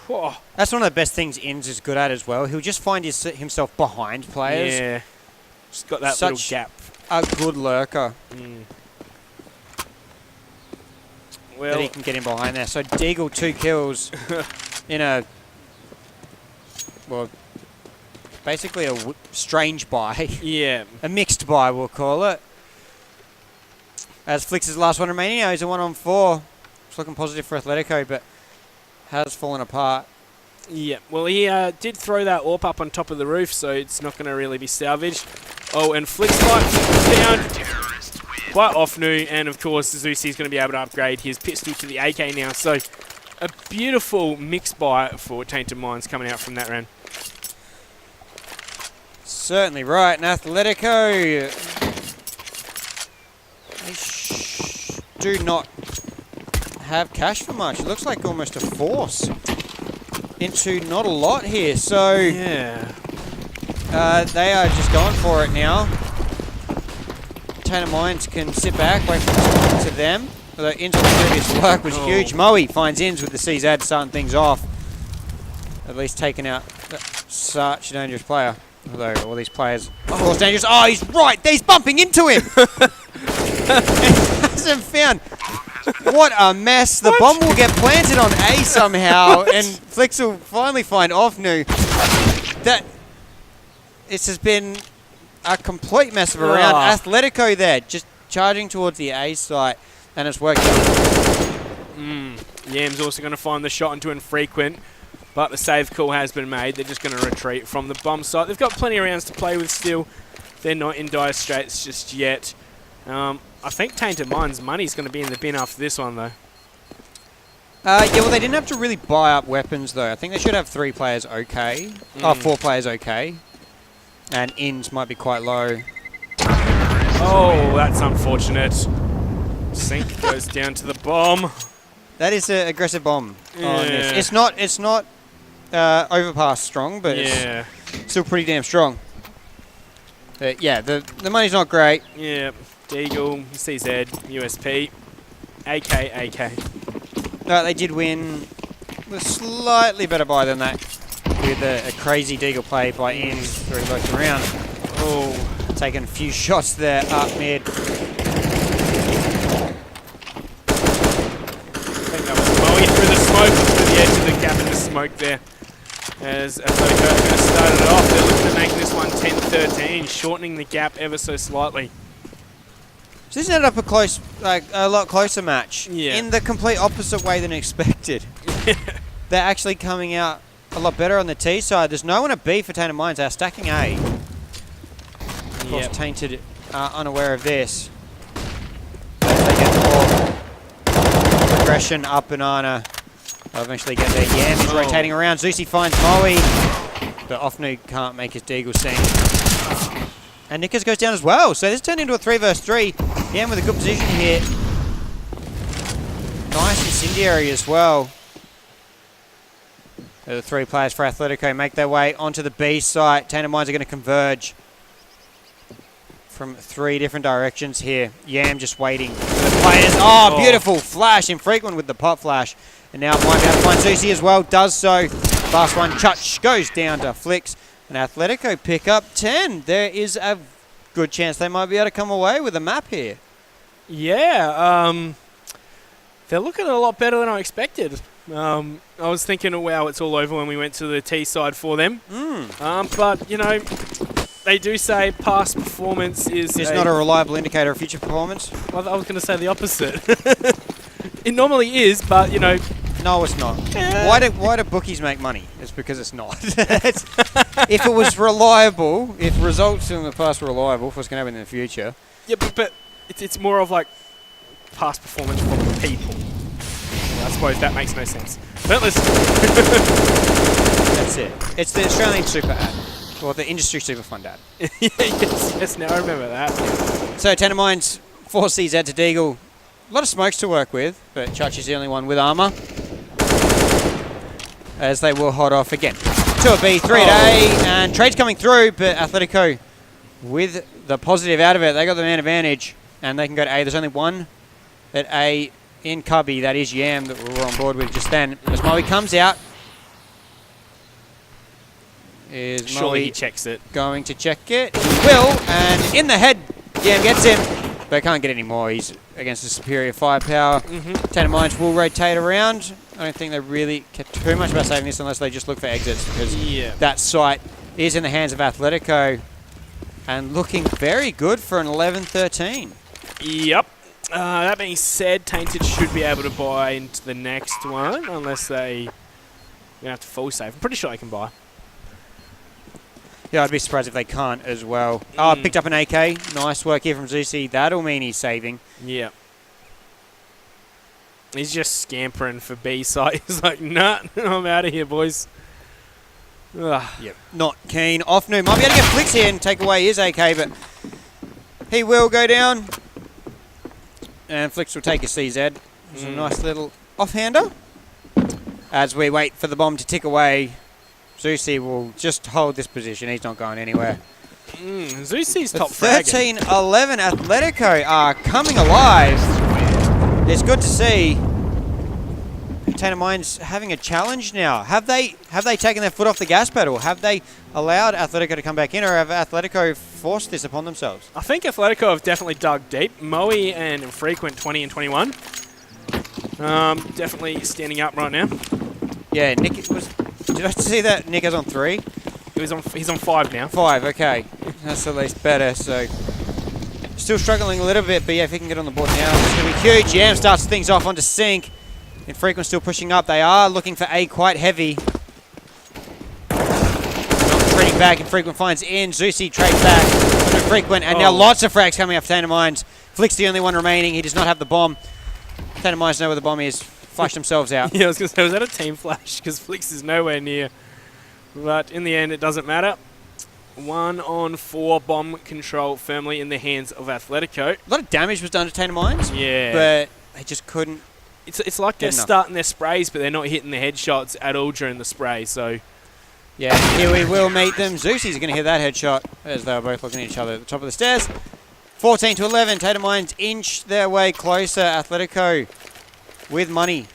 Oh. That's one of the best things Inns is good at as well. He'll just find himself behind players. Yeah. Just got that Such little gap. A good lurker. Well, that he can get in behind there. So Deagle 2 kills in a, well, basically a strange buy. Yeah. A mixed buy, we'll call it. As Flix' last one remaining now, he's a 1-on-4. It's looking positive for Athletico, but has fallen apart. Yeah, well, he did throw that AWP up on top of the roof, so it's not going to really be salvaged. Oh, and Flick's down by Ofnu, and of course, Zeusy's going to be able to upgrade his pistol to the AK now. So, a beautiful mixed buy for Tainted Minds coming out from that round. Certainly right, and Athletico, they do not have cash for much. It looks like almost a force into not a lot here, so yeah, they are just going for it now. Tainted Minds can sit back, wait for it to come to them. Although Inns on the previous work was huge. Moe finds Inns with the CZ, starting things off. At least taking out such a dangerous player. Although all these players, of course, dangerous. Oh, he's right. He's bumping into him. Hasn't found. What a mess. The bomb will get planted on A somehow, and Flix will finally find Ofnu. This has been a complete mess of a round. Athletico there, just charging towards the A site, and it's working. Yam's also going to find the shot into Infrequent, but the save call has been made. They're just going to retreat from the bomb site. They've got plenty of rounds to play with still. They're not in dire straits just yet. I think Tainted Minds' money's going to be in the bin after this one, though. Yeah, well, they didn't have to really buy up weapons, though. I think they should have 3 players okay. Oh, 4 players okay. And Inns might be quite low. Oh, that's unfortunate. Sync goes down to the bomb. That is an aggressive bomb. Yeah. On this. It's not overpass strong, but Yeah. it's still pretty damn strong. But yeah, the money's not great. Yeah. Deagle, CZ, USP, AK. They did win with a slightly better buy than that, with a crazy Deagle play by Ends where he looked around. Oh. Taking a few shots there up mid. I think that was Moe through the smoke, through the edge of the gap in the smoke there. As Athletico are going to start it off, they're looking to make this one 10-13, shortening the gap ever so slightly. So this ended up a lot closer match. Yeah. In the complete opposite way than expected. They're actually coming out a lot better on the T side. There's no one at B for Tainted Mines. They're stacking A. Of course, Tainted are unaware of this. As they get more progression up banana, they'll eventually get there. Yam is rotating around. Zeusy finds Moe, but Ofnu can't make his Deagle sing. And Nickers goes down as well. So this turned into a 3 versus 3. Yam with a good position here. Nice incendiary as well. The 3 players for Athletico make their way onto the B site. Tainted Mines are going to converge from 3 different directions here. Yam just waiting for the players. Oh, beautiful flash. Infrequent with the pop flash. And now might be able to find Zeusy as well. Does so. Last one, Chutch goes down to Flicks. And Athletico pick up 10. There is a good chance they might be able to come away with a map here. Yeah, they're looking a lot better than I expected. I was thinking, oh, wow, it's all over when we went to the T side for them. But, you know, they do say past performance is not a reliable indicator of future performance. Well, I was going to say the opposite. It normally is, but, you know... No, it's not. Why do bookies make money? It's because it's not. If it was reliable, if results in the past were reliable, for what's going to happen in the future... Yeah, but it's more of like past performance from people. I suppose that makes no sense. But listen. That's it. It's the Australian Super ad. Or the Industry Super Fund ad. yes, now I remember that. So, Tainted Mines, 4 CZ to Deagle. A lot of smokes to work with, but Chutch is the only one with armour. As they will hold off again. 2 at B, 3 at A, and trade's coming through, but Athletico with the positive out of it. They got the man advantage, and they can go to A. There's only one at A in Cubby. That is Yam that we were on board with just then. As Moe comes out, is Surely he checks it. Going to check it? He will, and in the head, Yam gets him. But can't get any more. He's against the superior firepower. Tainted Mines will rotate around. I don't think they really care too much about saving this unless they just look for exits, because that site is in the hands of Athletico and looking very good for an 11-13. Yep. That being said, Tainted should be able to buy into the next one unless they have to full save. I'm pretty sure they can buy. Yeah, I'd be surprised if they can't as well. Oh, picked up an AK. Nice work here from Zeusy. That'll mean he's saving. Yeah. He's just scampering for B side. He's like, nah, I'm out of here, boys. Ugh. Yep. Not keen. Ofnu might be able to get Flicks here and take away his AK, but he will go down. And Flicks will take a CZ. It's a nice little offhander. As we wait for the bomb to tick away, Zeusy will just hold this position. He's not going anywhere. Zeusy's top fragging. 13-11 Athletico are coming alive. It's good to see Tainted Mines having a challenge now. Have they taken their foot off the gas pedal? Have they allowed Athletico to come back in, or have Athletico forced this upon themselves? I think Athletico have definitely dug deep. Moe and Infrequent 20 and 21. Definitely standing up right now. Yeah, Nick was. Did I see that Nick is on 3? He's on 5 now. 5, okay. That's at least better, so... Still struggling a little bit, but yeah, if he can get on the board now, it's going to be huge. Yam starts things off onto Sync. Infrequent still pushing up. They are looking for A quite heavy. Not trading back. Infrequent finds in. Zeusy trades back on Infrequent, and now lots of frags coming off Tainted Mines. Flick's the only one remaining. He does not have the bomb. Tainted Mines know where the bomb is. Flushed themselves out. Yeah, I was going to say, was that a team flash? Because Flicks is nowhere near. But in the end, it doesn't matter. 1-on-4 bomb control firmly in the hands of Athletico. A lot of damage was done to Tainted Mines. Yeah. But they just couldn't It's like they're starting their sprays, but they're not hitting the headshots at all during the spray. So yeah, here we will meet them. Zeusie's going to hit that headshot as they were both looking at each other at the top of the stairs. 14 to 11. Tainted Minds inch their way closer. Athletico with money.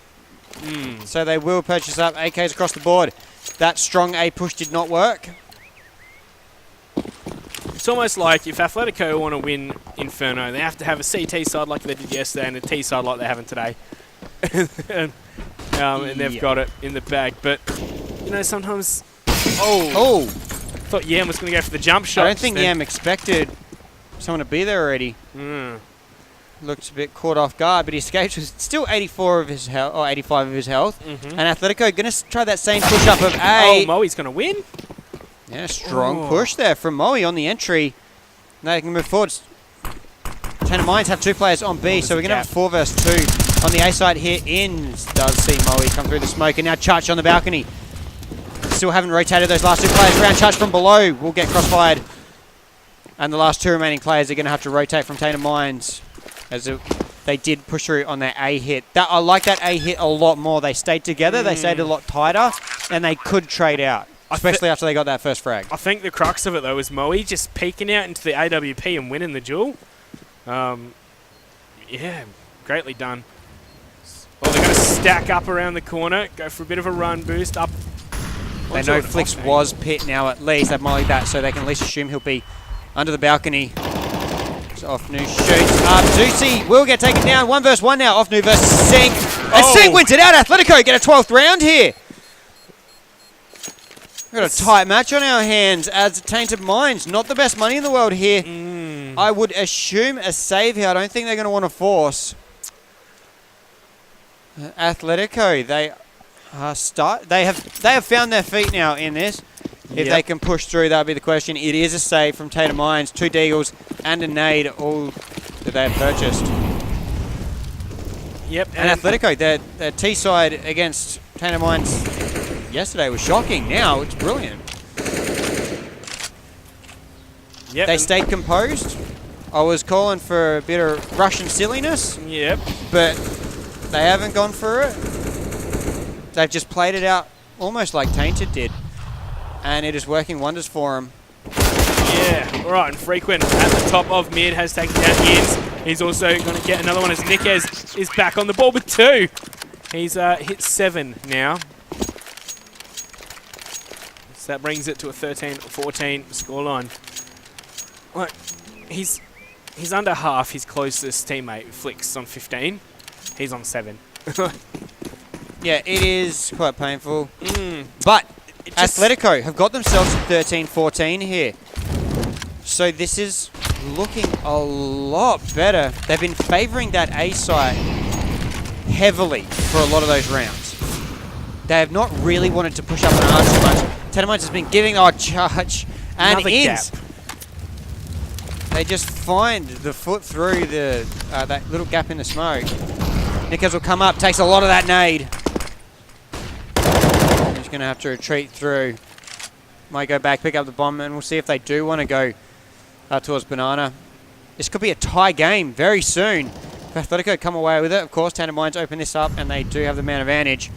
So they will purchase up AKs across the board. That strong A push did not work. it's almost like if Athletico want to win Inferno, they have to have a CT side like they did yesterday and a T side like they're having today. And they've got it in the bag. But, you know, sometimes... Oh! Thought Yam was going to go for the jump shot. I don't think Yam expected someone to be there already. Looked a bit caught off guard, but he escaped with still 84 of his health, or 85 of his health. And Athletico going to try that same push up of A. Oh, Moe's going to win. Yeah, strong push there from Moe on the entry. Now they can move forward. Tainted Minds have 2 players on B, so we're going to have 4 versus 2 on the A side here. Inns does see Moe come through the smoke, and now Church on the balcony. Still haven't rotated those last 2 players around. Church from below will get crossfired. And the last 2 remaining players are going to have to rotate from Tainted Minds, as they did push through on their A hit. I like that A hit a lot more. They stayed together, they stayed a lot tighter, and they could trade out, especially after they got that first frag. I think the crux of it, though, is Moe just peeking out into the AWP and winning the duel. Yeah, greatly done. Well, they're going to stack up around the corner, go for a bit of a run boost up. They know Flix was pit now at least. They've mollied that, so they can at least assume he'll be under the balcony. So Offnu shoots up. Zusi will get taken down. 1 versus 1 now. Offnu versus Sink. And Sink wins it out. Athletico get a 12th round here. We've got a tight match on our hands as Tainted Minds. Not the best money in the world here. I would assume a save here. I don't think they're going to want to force. Atletico, they have found their feet now in this. If they can push through, that'll be the question. It is a save from Tainted Minds. 2 deagles and a nade, all that they have purchased. Yep. And Athletico, their T side against Tainted Minds yesterday was shocking. Now it's brilliant. Yep. They stayed composed. I was calling for a bit of Russian silliness. Yep. But they haven't gone for it. They've just played it out almost like Tainted did. And it is working wonders for him. Yeah, all right, and Frequent at the top of mid has taken down Inns. He's also going to get another one as Niquez is back on the ball with 2. He's hit 7 now. So that brings it to a 13-14 scoreline. Look, he's under half his closest teammate, Flix, on 15. He's on 7. Yeah, it is quite painful. But Athletico have got themselves to 13-14 here. So this is looking a lot better. They've been favouring that A site heavily for a lot of those rounds. They have not really wanted to push up an arch too much. Tainted Minds has been giving Charge and Inns. They just find the foot through the that little gap in the smoke. Niquez will come up, takes a lot of that nade. He's going to have to retreat through. Might go back, pick up the bomb, and we'll see if they do want to go towards Banana. This could be a tie game very soon. If Athletico come away with it, of course, Tainted Minds open this up, and they do have the man advantage.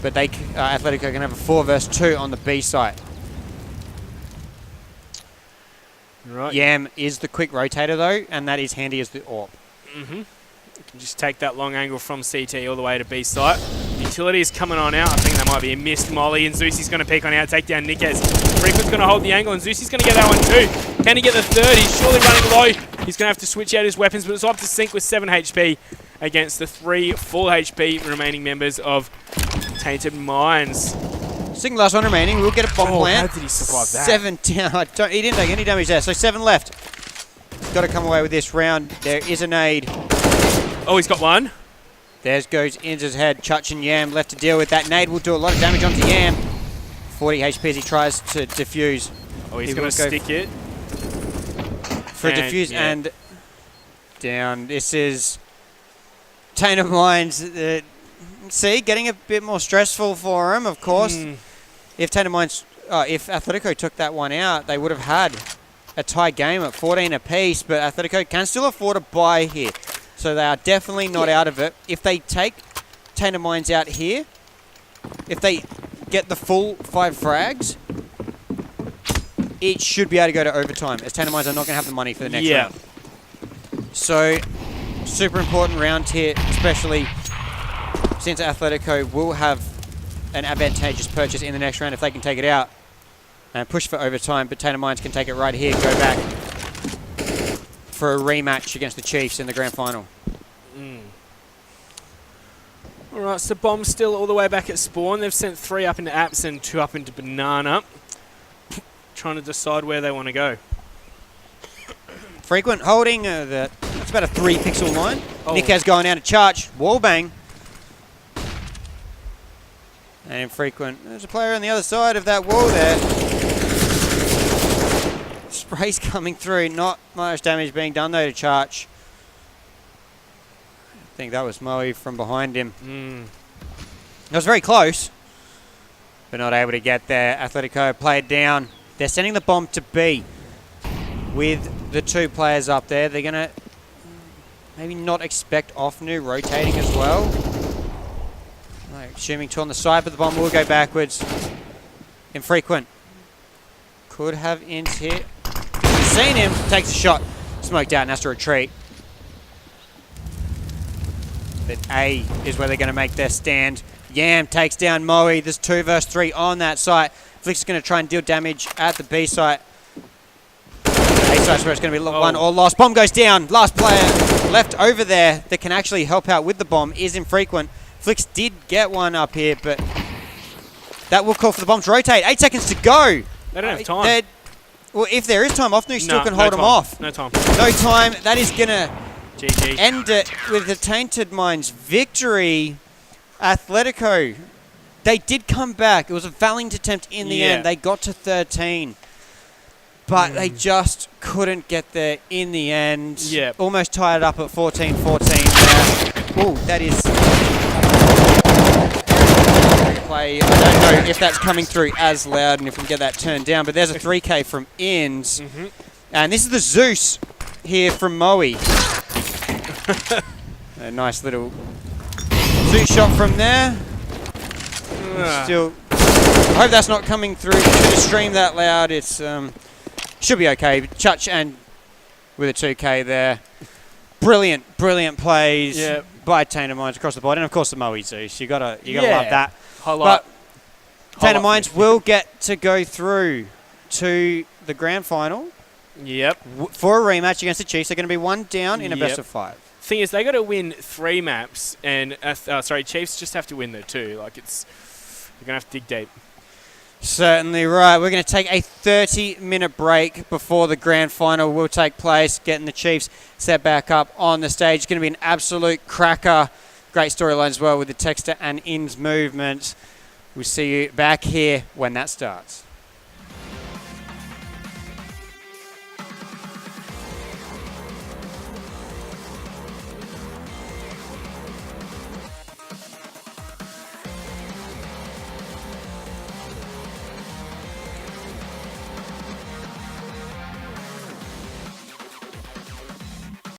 But they Athletico can have a 4 versus 2 on the B site. Right. Yam is the quick rotator, though, and that is handy as the AWP. Just take that long angle from CT all the way to B site. Utility is coming on out. I think that might be a missed molly, and Zusi's going to peek on out, take down Niquez. Frequent's going to hold the angle, and Zusi's going to get that one too. Can he get the 3rd? He's surely running low. He's going to have to switch out his weapons, but it's up to Sink with 7 HP against the 3 full HP remaining members of Tainted Minds. Single last one remaining. We'll get a bomb plant. How did he survive that? 7 down. He didn't take any damage there, so 7 left. He's got to come away with this round. There is a nade. Oh, he's got one. There goes into his head. Chutch and Yam left to deal with. That nade will do a lot of damage onto Yam. 40 HP as he tries to defuse. Oh, he's going to stick it. For a defuse and down. This is Tainted Minds. See, getting a bit more stressful for him, of course. If Tainted Minds, if Athletico took that one out, they would have had a tie game at 14 apiece, but Athletico can still afford a bye here. So they are definitely not out of it. If they take Tainted Mines out here, if they get the full 5 frags, it should be able to go to overtime, as Tainted Mines are not going to have the money for the next round. So, super important round here, especially since Athletico will have an advantageous purchase in the next round if they can take it out and push for overtime. But Tainted Mines can take it right here, go back for a rematch against the Chiefs in the grand final. Alright, so Bomb's still all the way back at spawn. They've sent 3 up into Apps and 2 up into Banana. Trying to decide where they want to go. Frequent holding, that's about a 3 pixel line. Oh. Nick has going down to charge, wallbang. And Infrequent, there's a player on the other side of that wall there. Spray's coming through, not much damage being done though to charge. I think that was Moe from behind him. It was very close, but not able to get there. Athletico played down. They're sending the bomb to B with the 2 players up there. They're going to maybe not expect Offnu rotating as well. Assuming 2 on the side, but the bomb will go backwards. Infrequent could have int here. Seen him, takes a shot, smoked out and has to retreat. But A is where they're going to make their stand. Yam takes down Moe. There's 2 versus 3 on that site. Flix is going to try and deal damage at the B site. A site's where it's going to be 1 or lost. Bomb goes down. Last player left over there that can actually help out with the bomb is Infrequent. Flix did get one up here, but that will call for the bomb to rotate. 8 seconds to go. They don't have time. Well, if there is time, Offnu still can hold them off. No time. No time. That is going to GG. end it with the Tainted Mines victory. Athletico, they did come back. It was a valiant attempt in the end. They got to 13. But they just couldn't get there in the end. Yep. Almost tied it up at 14-14 now. Oh, that is... play. I don't know if that's coming through as loud and if we can get that turned down, but there's a 3K from Inns. And this is the Zeus here from Moe. A nice little Zeus shot from there. Still, I hope that's not coming through. Should have streamed that loud. It's should be okay. Chuch and with a 2K there. Brilliant plays by Tainted Mines across the board, and of course the Moe Zeus. You gotta love that. But Tainted Mines will get to go through to the grand final. For a rematch against the Chiefs. They're going to be 1 down in a best of 5. Thing is, they got to win 3 maps, and Chiefs just have to win the 2. Like they're gonna have to dig deep. Certainly right. We're going to take a 30-minute break before the grand final will take place, getting the Chiefs set back up on the stage. It's going to be an absolute cracker. Great storyline as well with the Texter and Inns movement. We'll see you back here when that starts.